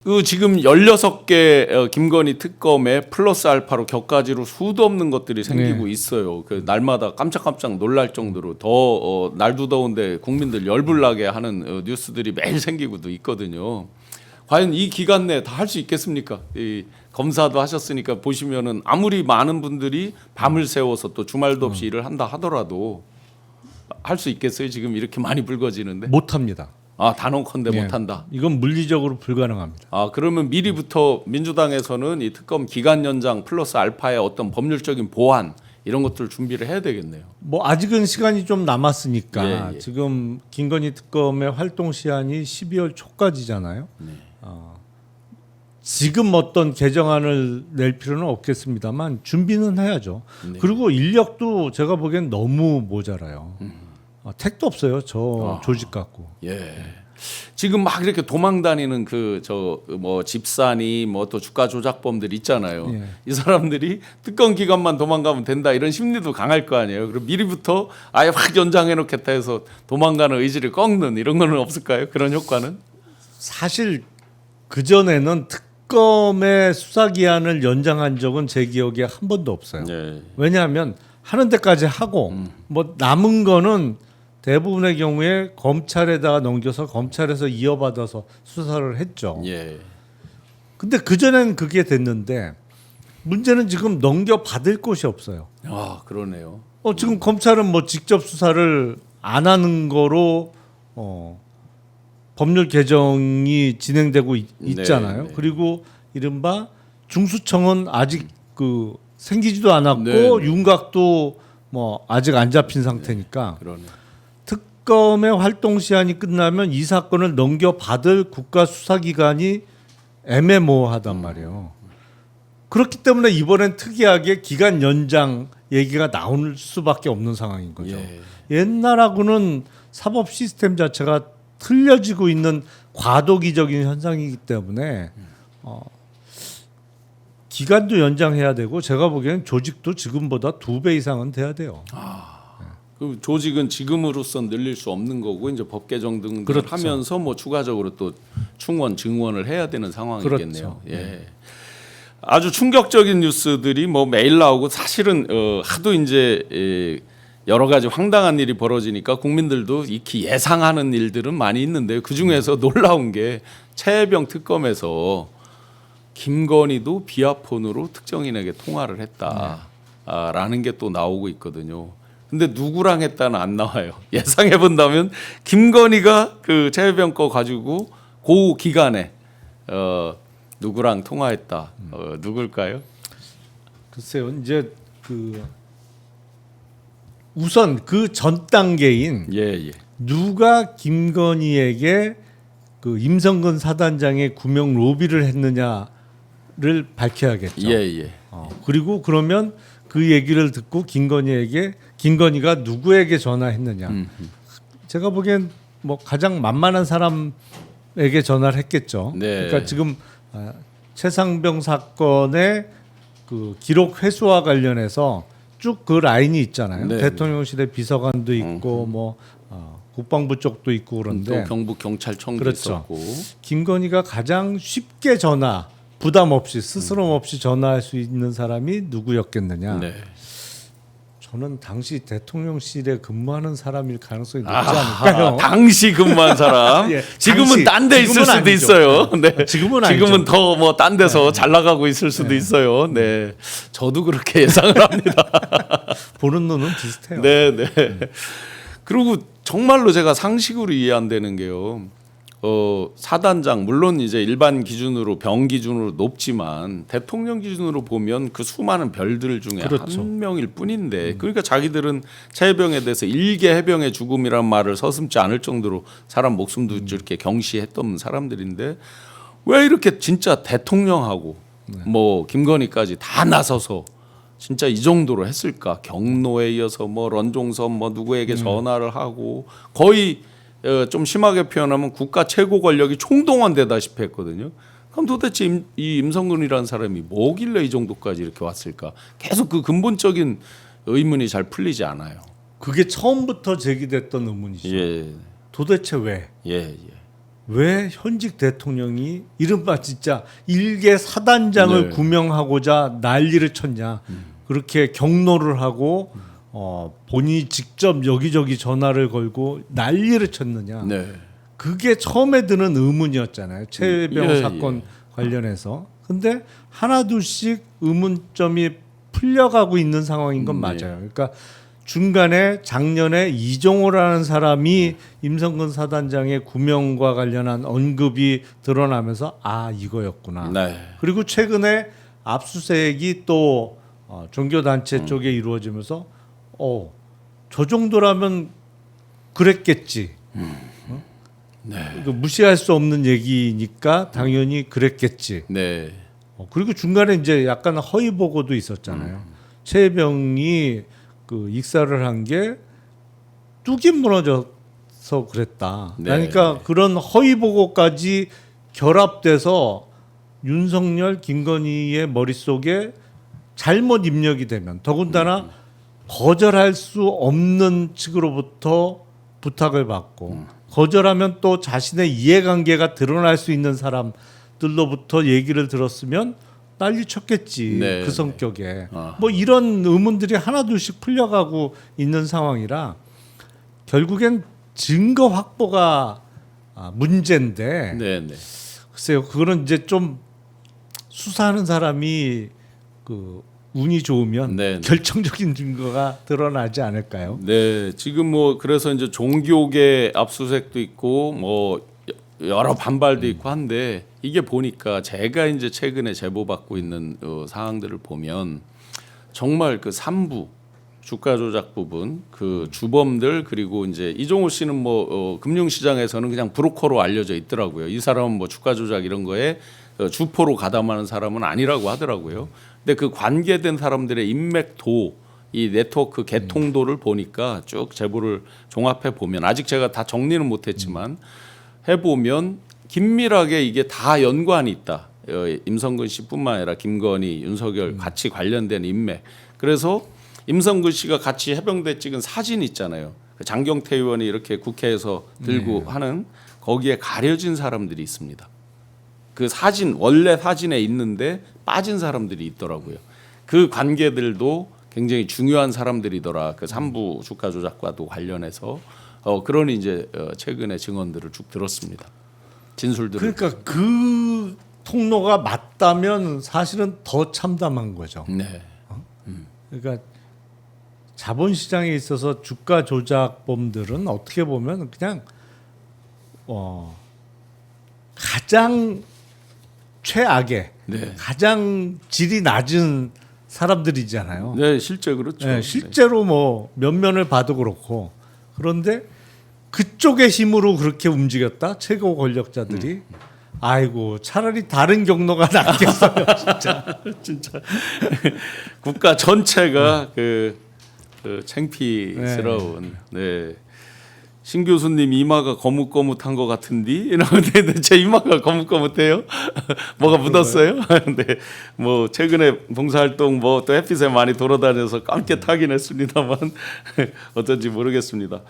그 지금 16개 김건희 특검에 플러스 알파로 격가지로 수도 없는 것들이 생기고 있어요. 그 날마다 깜짝깜짝 놀랄 정도로 더 날도 더운데 국민들 열불나게 하는 뉴스들이 매일 생기고도 있거든요. 과연 이 기간 내에 다 할 수 있겠습니까? 이 검사도 하셨으니까 보시면은 아무리 많은 분들이 밤을 새워서 또 주말도 없이 일을 한다 하더라도 할 수 있겠어요? 지금 이렇게 많이 불거지는데. 못합니다. 아, 단언컨대 예. 못한다. 이건 물리적으로 불가능합니다. 아, 그러면 미리부터 민주당에서는 이 특검 기간 연장 플러스 알파의 어떤 법률적인 보완 이런 것들 준비를 해야 되겠네요. 뭐 아직은 시간이 좀 남았으니까 예. 지금 김건희 특검의 활동 시한이 12월 초까지잖아요. 지금 어떤 개정안을 낼 필요는 없겠습니다만 준비는 해야죠. 그리고 인력도 제가 보기엔 너무 모자라요. 택도 없어요. 저 조직 갖고. 예. 지금 막 이렇게 도망 다니는 그 저 뭐 집사니 뭐 또 주가 조작범들 있잖아요. 예. 이 사람들이 특검 기간만 도망가면 된다 이런 심리도 강할 거 아니에요. 그럼 미리부터 아예 확 연장해 놓겠다 해서 도망가는 의지를 꺾는 이런 거는 없을까요? 그런 효과는? 사실 그 전에는 특검의 수사 기한을 연장한 적은 제 기억에 한 번도 없어요. 예. 왜냐하면 하는 데까지 하고 뭐 남은 거는 대부분의 경우에 검찰에다가 넘겨서 검찰에서 이어받아서 수사를 했죠. 예. 근데 그 전에는 그게 됐는데 문제는 지금 넘겨받을 곳이 없어요. 아, 그러네요. 지금 검찰은 뭐 직접 수사를 안 하는 거로 법률 개정이 진행되고 있잖아요. 네. 그리고 이른바 중수청은 아직 그 생기지도 않았고 네. 윤곽도 뭐 아직 안 잡힌 상태니까 그러네. 특검의 활동 시한이 끝나면 이 사건을 넘겨받을 국가수사기관이 애매모호하단 말이에요. 그렇기 때문에 이번엔 특이하게 기간 연장 얘기가 나올 수밖에 없는 상황인 거죠. 예. 옛날하고는 사법 시스템 자체가 틀려지고 있는 과도기적인 현상이기 때문에 기간도 연장해야 되고 제가 보기에는 조직도 지금보다 2배 이상은 돼야 돼요. 그 조직은 지금으로선 늘릴 수 없는 거고 이제 법 개정 등을 그렇죠. 하면서 뭐 추가적으로 또 충원 증원을 해야 되는 상황이겠네요. 그렇죠. 예. 아주 충격적인 뉴스들이 뭐 매일 나오고 사실은 하도 이제 여러 가지 황당한 일이 벌어지니까 국민들도 익히 예상하는 일들은 많이 있는데 그 중에서 놀라운 게 최혜병 특검에서 김건희도 비아폰으로 특정인에게 통화를 했다라는 게 또 나오고 있거든요. 근데 누구랑 했다는 안 나와요. 예상해 본다면 김건희가 그 최혜병 거 가지고 그 기간에 누구랑 통화했다. 누굴까요? 글쎄요. 이제 그 우선 그 전 단계인 예. 누가 김건희에게 그 임성근 사단장의 구명 로비를 했느냐를 밝혀야겠죠. 예. 그리고 그러면 그 얘기를 듣고 김건희가 누구에게 전화했느냐. 제가 보기엔 뭐 가장 만만한 사람에게 전화를 했겠죠. 네. 그러니까 지금 최상병 사건의 그 기록 회수와 관련해서 쭉 그 라인이 있잖아요. 네. 대통령실의 비서관도 있고 뭐 국방부 쪽도 있고 그런데 또 경북 경찰청도 그렇죠. 있었고. 김건희가 가장 쉽게 부담 없이 스스럼 없이 전화할 수 있는 사람이 누구였겠느냐. 네. 저는 당시 대통령실에 근무하는 사람일 가능성이 높지 않을까요? 당시 근무한 사람. 예, 지금은 당시. 딴 데 있을 지금은 수도 아니죠. 있어요. 네. 지금은 아니죠. 지금은 더 뭐 딴 데서 잘 나가고 있을 수도 있어요. 네. 저도 그렇게 예상을 합니다. 보는 눈은 비슷해요. 네. 그리고 정말로 제가 상식으로 이해 안 되는 게요. 사단장 물론 이제 일반 기준으로 병 기준으로 높지만 대통령 기준으로 보면 그 수많은 별들 중에 그렇죠. 한 명일 뿐인데 그러니까 자기들은 최혜병에 대해서 일개 해병의 죽음이란 말을 서슴지 않을 정도로 사람 목숨도 이렇게 경시했던 사람들인데 왜 이렇게 진짜 대통령하고 뭐 김건희까지 다 나서서 진짜 이 정도로 했을까? 경로에 이어서 뭐 런종선 뭐 누구에게 전화를 하고 거의 좀 심하게 표현하면 국가 최고 권력이 총동원되다시피 했거든요. 그럼 도대체 이 임성근이라는 사람이 뭐길래 이 정도까지 이렇게 왔을까? 계속 그 근본적인 의문이 잘 풀리지 않아요. 그게 처음부터 제기됐던 의문이죠. 예. 도대체 왜? 예. 왜 현직 대통령이 이른바 진짜 일개 사단장을 네. 구명하고자 난리를 쳤냐. 그렇게 경로를 하고 본인이 직접 여기저기 전화를 걸고 난리를 쳤느냐. 네. 그게 처음에 드는 의문이었잖아요. 최혜병 예, 사건 관련해서. 근데 하나둘씩 의문점이 풀려가고 있는 상황인 건 맞아요. 그러니까 중간에 작년에 이종호라는 사람이 임성근 사단장의 구명과 관련한 언급이 드러나면서 아 이거였구나. 네. 그리고 최근에 압수수색이 또 종교단체 쪽에 이루어지면서 저 정도라면 그랬겠지. 네. 이거 무시할 수 없는 얘기니까 당연히 그랬겠지. 네. 그리고 중간에 이제 약간 허위 보고도 있었잖아요. 최혜병이 그 익사를 한 게 뚝이 무너져서 그랬다. 네. 그러니까 그런 허위 보고까지 결합돼서 윤석열, 김건희의 머릿속에 잘못 입력이 되면 더군다나 거절할 수 없는 측으로부터 부탁을 받고 거절하면 또 자신의 이해관계가 드러날 수 있는 사람들로부터 얘기를 들었으면 난리 쳤겠지. 네, 그 성격에. 아. 뭐 이런 의문들이 하나둘씩 풀려가고 있는 상황이라 결국엔 증거 확보가 문제인데 네. 네. 글쎄요. 그거는 이제 좀 수사하는 사람이 그 운이 좋으면 네. 결정적인 증거가 드러나지 않을까요? 네, 지금 뭐 그래서 이제 종교계 압수수색도 있고 뭐 여러 반발도 있고 한데 이게 보니까 제가 이제 최근에 제보받고 있는 사항들을 보면 정말 그 3부 주가 조작 부분 그 주범들 그리고 이제 이종호 씨는 뭐 금융시장에서는 그냥 브로커로 알려져 있더라고요. 이 사람은 뭐 주가 조작 이런 거에 주포로 가담하는 사람은 아니라고 하더라고요. 근데 그 관계된 사람들의 인맥도 이 네트워크 개통도를 보니까 쭉 제보를 종합해 보면 아직 제가 다 정리는 못했지만 해보면 긴밀하게 이게 다 연관이 있다. 임성근 씨뿐만 아니라 김건희, 윤석열 같이 관련된 인맥. 그래서 임성근 씨가 같이 해병대 찍은 사진 있잖아요. 장경태 의원이 이렇게 국회에서 들고 하는 거기에 가려진 사람들이 있습니다. 그 사진 원래 사진에 있는데 빠진 사람들이 있더라고요. 그 관계들도 굉장히 중요한 사람들이더라. 그 3부 주가 조작과도 관련해서 그러니 이제 최근에 증언들을 쭉 들었습니다. 진술들을. 그러니까 그 통로가 맞다면 사실은 더 참담한 거죠. 네. 그러니까 자본시장에 있어서 주가 조작범들은 어떻게 보면 그냥 가장 최악의 네. 가장 질이 낮은 사람들이잖아요. 네, 실제 그렇죠. 네, 실제로 뭐 면면을 봐도 그렇고 그런데 그쪽의 힘으로 그렇게 움직였다 최고 권력자들이 아이고 차라리 다른 경로가 낫겠어요. 진짜 국가 전체가 그 창피스러운. 네. 신 교수님 이마가 거뭇거뭇한 것 같은데 이러는데 제 이마가 거뭇거뭇해요? 뭐가 묻었어요? 네, 뭐 최근에 봉사활동 뭐 또 햇빛에 많이 돌아다녀서 깜게 타긴 했습니다만 어쩐지 모르겠습니다.